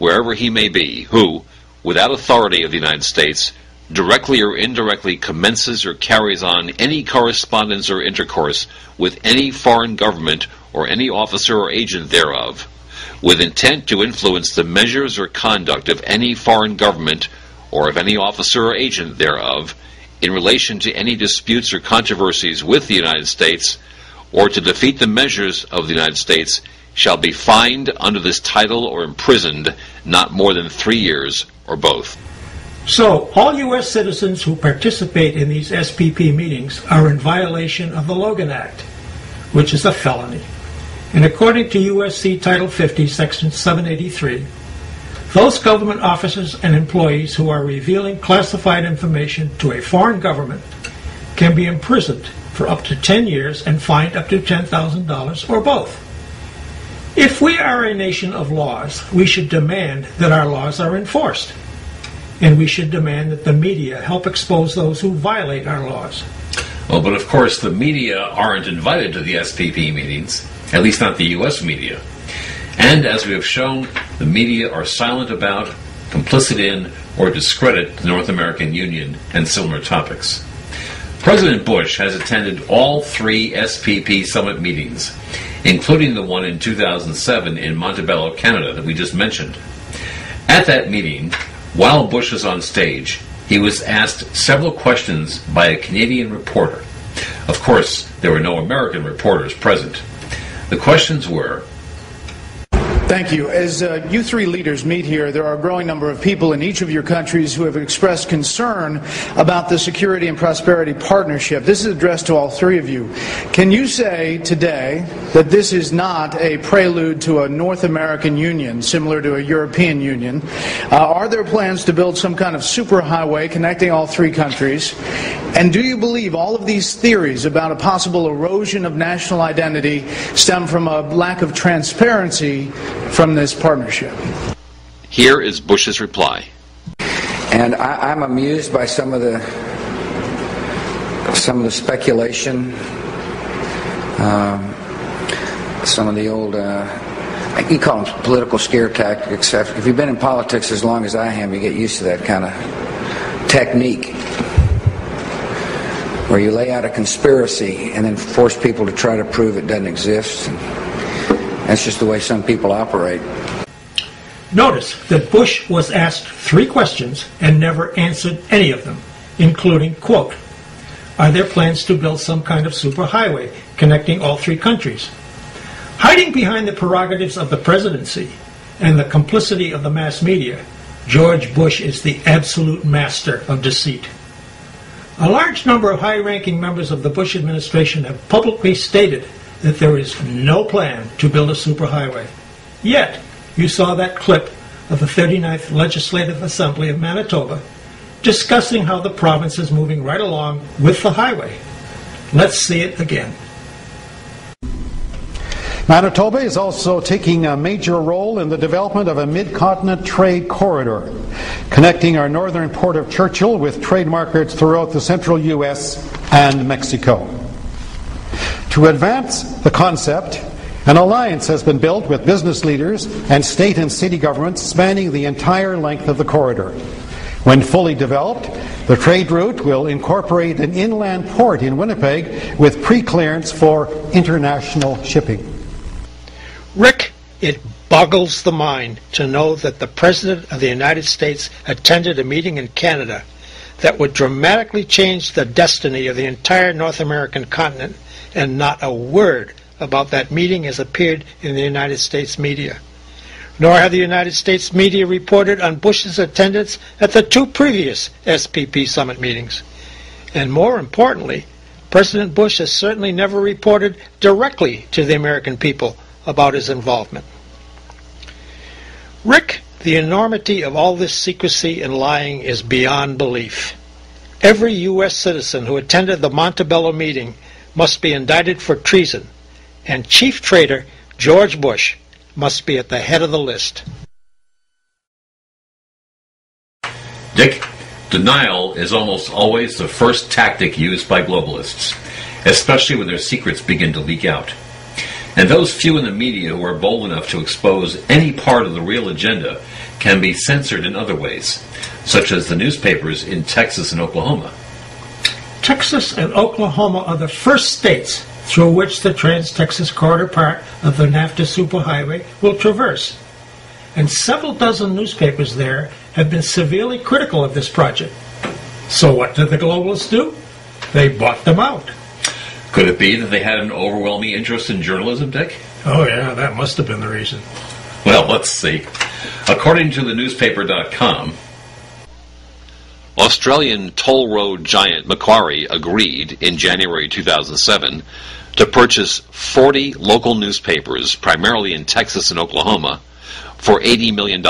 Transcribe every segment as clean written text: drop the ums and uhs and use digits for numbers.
wherever he may be, who, without authority of the United States, directly or indirectly commences or carries on any correspondence or intercourse with any foreign government or any officer or agent thereof, with intent to influence the measures or conduct of any foreign government or of any officer or agent thereof, in relation to any disputes or controversies with the United States, or to defeat the measures of the United States, shall be fined under this title or imprisoned not more than 3 years, or both. So, all U.S. citizens who participate in these SPP meetings are in violation of the Logan Act, which is a felony. And according to U.S.C. Title 50, Section 783, those government officers and employees who are revealing classified information to a foreign government can be imprisoned for up to 10 years and fined up to $10,000 or both. If we are a nation of laws, we should demand that our laws are enforced. And we should demand that the media help expose those who violate our laws. Well, but of course the media aren't invited to the SPP meetings, at least not the U.S. media. And as we have shown, the media are silent about, complicit in, or discredit the North American Union and similar topics. President Bush has attended all 3 SPP summit meetings, including the one in 2007 in Montebello, Canada, that we just mentioned. At that meeting, while Bush was on stage, he was asked several questions by a Canadian reporter. Of course, there were no American reporters present. The questions were, Thank you. As you 3 leaders meet here, there are a growing number of people in each of your countries who have expressed concern about the Security and Prosperity Partnership. This is addressed to all 3 of you. Can you say today that this is not a prelude to a North American Union, similar to a European Union? Are there plans to build some kind of superhighway connecting all 3 countries? And do you believe all of these theories about a possible erosion of national identity stem from a lack of transparency from this partnership? Here is Bush's reply. And I'm amused by some of the speculation, some of the old, you call them political scare tactics. If you've been in politics as long as I have, you get used to that kind of technique, where you lay out a conspiracy and then force people to try to prove it doesn't exist. That's just the way some people operate. Notice that Bush was asked 3 questions and never answered any of them, including, quote, are there plans to build some kind of superhighway connecting all 3 countries? Hiding behind the prerogatives of the presidency and the complicity of the mass media, George Bush is the absolute master of deceit. A large number of high-ranking members of the Bush administration have publicly stated that there is no plan to build a superhighway. Yet, you saw that clip of the 39th Legislative Assembly of Manitoba discussing how the province is moving right along with the highway. Let's see it again. Manitoba is also taking a major role in the development of a mid-continent trade corridor, connecting our northern port of Churchill with trade markets throughout the central U.S. and Mexico. To advance the concept, an alliance has been built with business leaders and state and city governments spanning the entire length of the corridor. When fully developed, the trade route will incorporate an inland port in Winnipeg with pre-clearance for international shipping. Rick, it boggles the mind to know that the President of the United States attended a meeting in Canada that would dramatically change the destiny of the entire North American continent, and not a word about that meeting has appeared in the United States media. Nor have the United States media reported on Bush's attendance at the 2 previous SPP summit meetings. And more importantly, President Bush has certainly never reported directly to the American people about his involvement. Rick, the enormity of all this secrecy and lying is beyond belief. Every U.S. citizen who attended the Montebello meeting must be indicted for treason, and chief traitor George Bush must be at the head of the list. Dick, denial is almost always the first tactic used by globalists, especially when their secrets begin to leak out. And those few in the media who are bold enough to expose any part of the real agenda can be censored in other ways, such as the newspapers in Texas and Oklahoma. Texas and Oklahoma are the first states through which the Trans-Texas Corridor part of the NAFTA Superhighway will traverse. And several dozen newspapers there have been severely critical of this project. So what did the globalists do? They bought them out. Could it be that they had an overwhelming interest in journalism, Dick? Oh yeah, that must have been the reason. Well, let's see. According to the newspaper.com, Australian toll road giant Macquarie agreed in January 2007 to purchase 40 local newspapers, primarily in Texas and Oklahoma, for $80 million.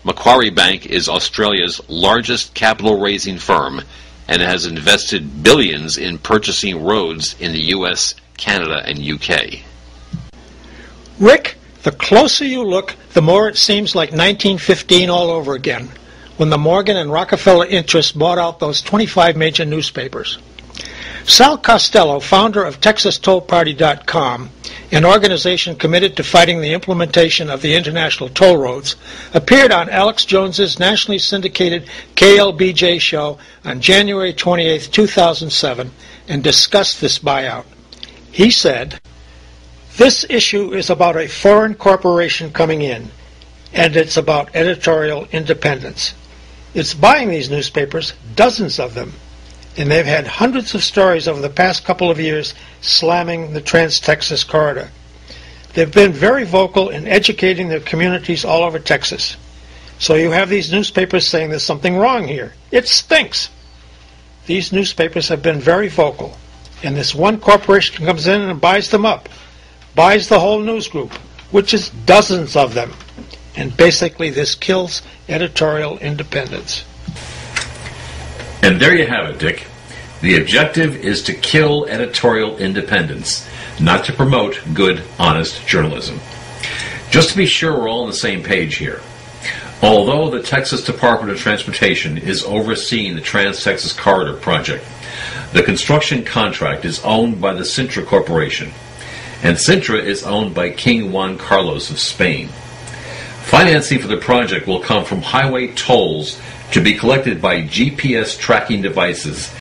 Macquarie Bank is Australia's largest capital-raising firm and has invested billions in purchasing roads in the U.S., Canada, and UK. Rick, the closer you look, the more it seems like 1915 all over again, when the Morgan and Rockefeller interests bought out those 25 major newspapers. Sal Costello, founder of TexasTollParty.com, an organization committed to fighting the implementation of the international toll roads, appeared on Alex Jones's nationally syndicated KLBJ show on January 28, 2007, and discussed this buyout. He said, "This issue is about a foreign corporation coming in, and it's about editorial independence. It's buying these newspapers, dozens of them, and they've had hundreds of stories over the past couple of years slamming the Trans-Texas Corridor. They've been very vocal in educating their communities all over Texas. So you have these newspapers saying there's something wrong here. It stinks. These newspapers have been very vocal, and this one corporation comes in and buys them up, buys the whole news group, which is dozens of them, and basically this kills editorial independence." And there you have it, Dick. The objective is to kill editorial independence, not to promote good, honest journalism. Just to be sure we're all on the same page here. Although the Texas Department of Transportation is overseeing the Trans-Texas Corridor project, the construction contract is owned by the Cintra Corporation, and Cintra is owned by King Juan Carlos of Spain. Financing for the project will come from highway tolls to be collected by GPS tracking devices